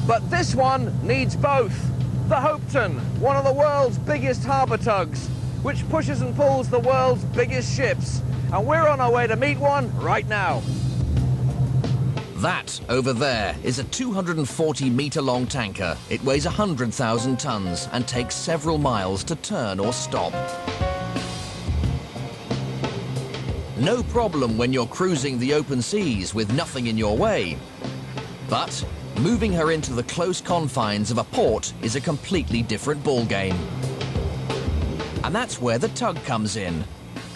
But this one needs both. The Hopetoun, one of the world's biggest harbour tugs, which pushes and pulls the world's biggest ships. And we're on our way to meet one right now. That over there is a 240-metre-long tanker. It weighs 100,000 tonnes and takes several miles to turn or stop. No problem when you're cruising the open seas with nothing in your way. But moving her into the close confines of a port is a completely different ballgame. And that's where the tug comes in.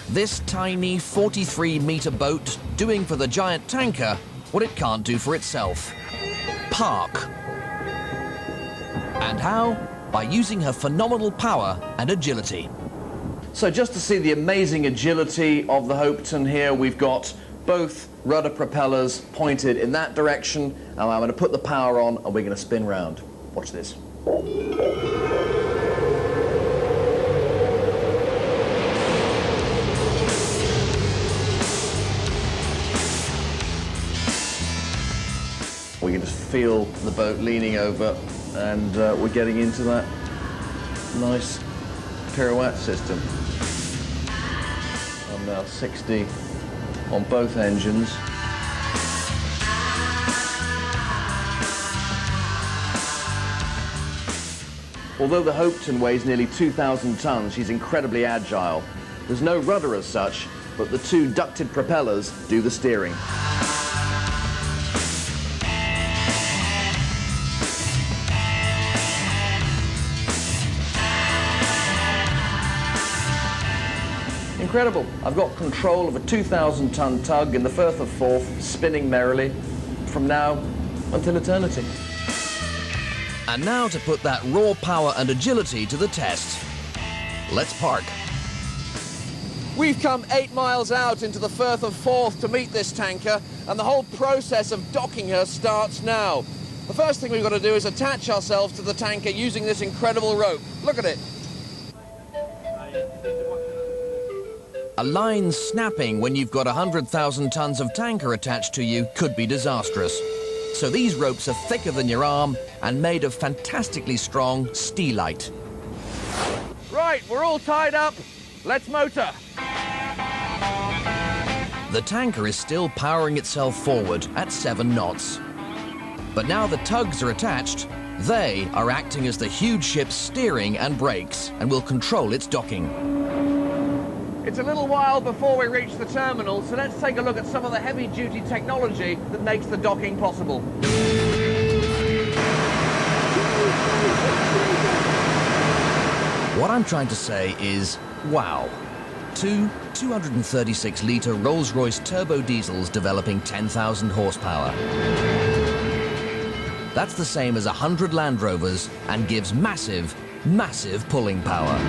This tiny 43-metre boat doing for the giant tanker what it can't do for itself. Park. And how? By using her phenomenal power and agility. So just to see the amazing agility of the Hopetoun here, we've got both rudder propellers pointed in that direction, and I'm going to put the power on and we're going to spin round. Watch this. We can just feel the boat leaning over, and we're getting into that nice pirouette system. I'm now 60 on both engines. Although the Hopetoun weighs nearly 2,000 tons, she's incredibly agile. There's no rudder as such, but the two ducted propellers do the steering. Incredible. I've got control of a 2,000-ton tug in the Firth of Forth, spinning merrily from now until eternity. And now to put that raw power and agility to the test. Let's park. We've come 8 miles out into the Firth of Forth to meet this tanker, and the whole process of docking her starts now. The first thing we've got to do is attach ourselves to the tanker using this incredible rope. Look at it. A line snapping when you've got 100,000 tons of tanker attached to you could be disastrous. So these ropes are thicker than your arm and made of fantastically strong steelite. Right, we're all tied up. Let's motor. The tanker is still powering itself forward at 7 knots. But now the tugs are attached, they are acting as the huge ship's steering and brakes and will control its docking. It's a little while before we reach the terminal, so let's take a look at some of the heavy-duty technology that makes the docking possible. What I'm trying to say is, wow. Two 236-litre Rolls-Royce turbo diesels developing 10,000 horsepower. That's the same as 100 Land Rovers and gives massive, massive pulling power.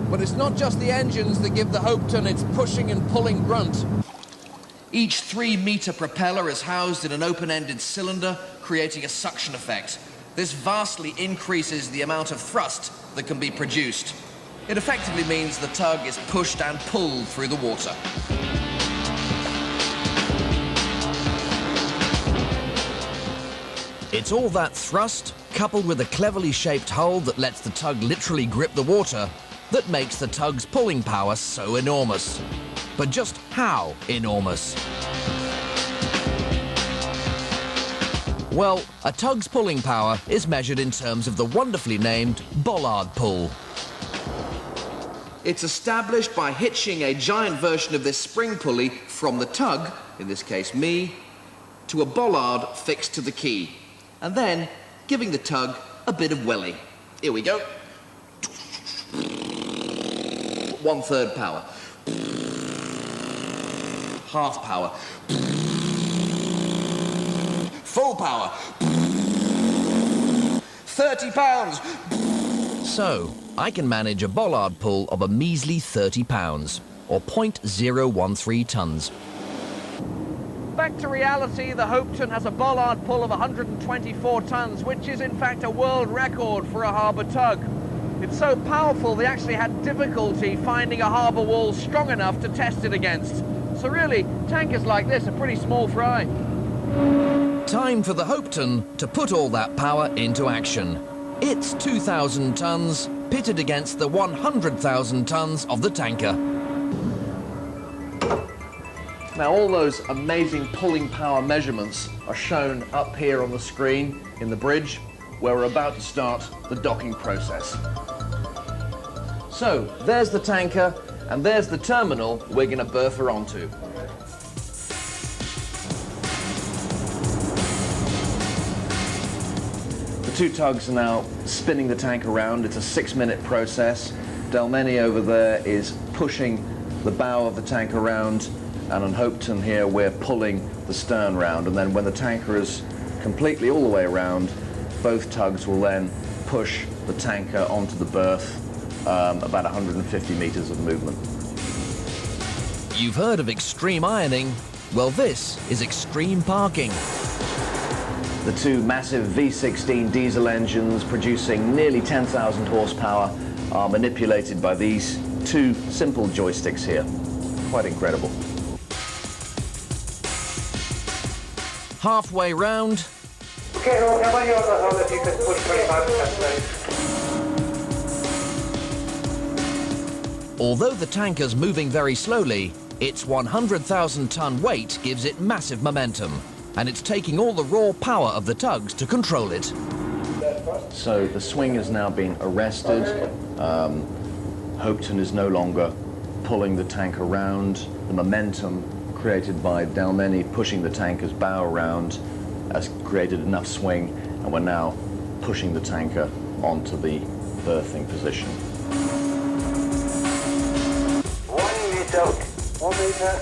But it's not just the engines that give the Hopetoun its pushing and pulling grunt. Each 3-metre propeller is housed in an open-ended cylinder, creating a suction effect. This vastly increases the amount of thrust that can be produced. It effectively means the tug is pushed and pulled through the water. It's all that thrust, coupled with a cleverly shaped hull that lets the tug literally grip the water, that makes the tug's pulling power so enormous. But just how enormous? Well, a tug's pulling power is measured in terms of the wonderfully named bollard pull. It's established by hitching a giant version of this spring pulley from the tug, in this case me, to a bollard fixed to the quay, and then giving the tug a bit of welly. Here we go. 1/3 power. Half power. Full power. 30 pounds. So, I can manage a bollard pull of a measly 30 pounds, or 0.013 tons. Back to reality, the Hopetoun has a bollard pull of 124 tons, which is in fact a world record for a harbour tug. It's so powerful they actually had difficulty finding a harbour wall strong enough to test it against. So really, tankers like this are pretty small fry. Time for the Hopetoun to put all that power into action. It's 2,000 tons pitted against the 100,000 tons of the tanker. Now all those amazing pulling power measurements are shown up here on the screen in the bridge where we're about to start the docking process. So there's the tanker and there's the terminal we're going to berth her onto. The two tugs are now spinning the tank around. It's a 6-minute process. Dalmeny over there is pushing the bow of the tank around, and on Hopetoun here we're pulling the stern round, and then when the tanker is completely all the way around, both tugs will then push the tanker onto the berth, about 150 meters of movement. You've heard of extreme ironing? Well, this is extreme parking. The two massive V16 diesel engines producing nearly 10,000 horsepower are manipulated by these two simple joysticks here. Quite incredible. Halfway round, Okay, no, come on, you're if you could push 25%, please. although the tanker's moving very slowly, its 100,000 ton weight gives it massive momentum, and it's taking all the raw power of the tugs to control it. So the swing has now been arrested. Hopetoun is no longer pulling the tank around. The momentum created by Dalmeny pushing the tanker's bow around has created enough swing, and we're now pushing the tanker onto the berthing position. 1 meter. 1 meter.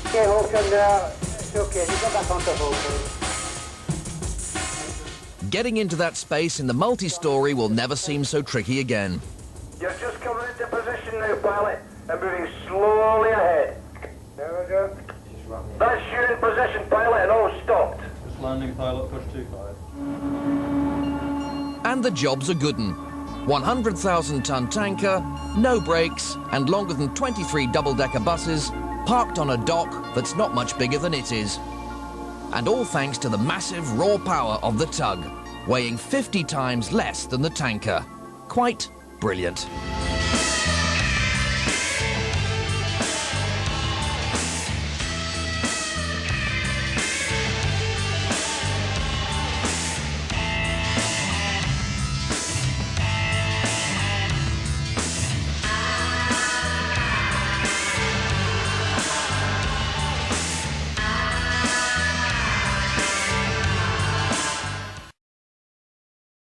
Okay, Hopetoun now. It's okay, you go back onto Hopetoun. Getting into that space in the multi-story will never seem so tricky again. You're just coming into position now, pilot, and moving slowly ahead. There we go. That's you in position, pilot, and all stopped. Just landing, pilot, push 25. And the job's a good un. 100,000 ton tanker, no brakes, and longer than 23 double-decker buses parked on a dock that's not much bigger than it is. And all thanks to the massive raw power of the tug, weighing 50 times less than the tanker. Quite brilliant.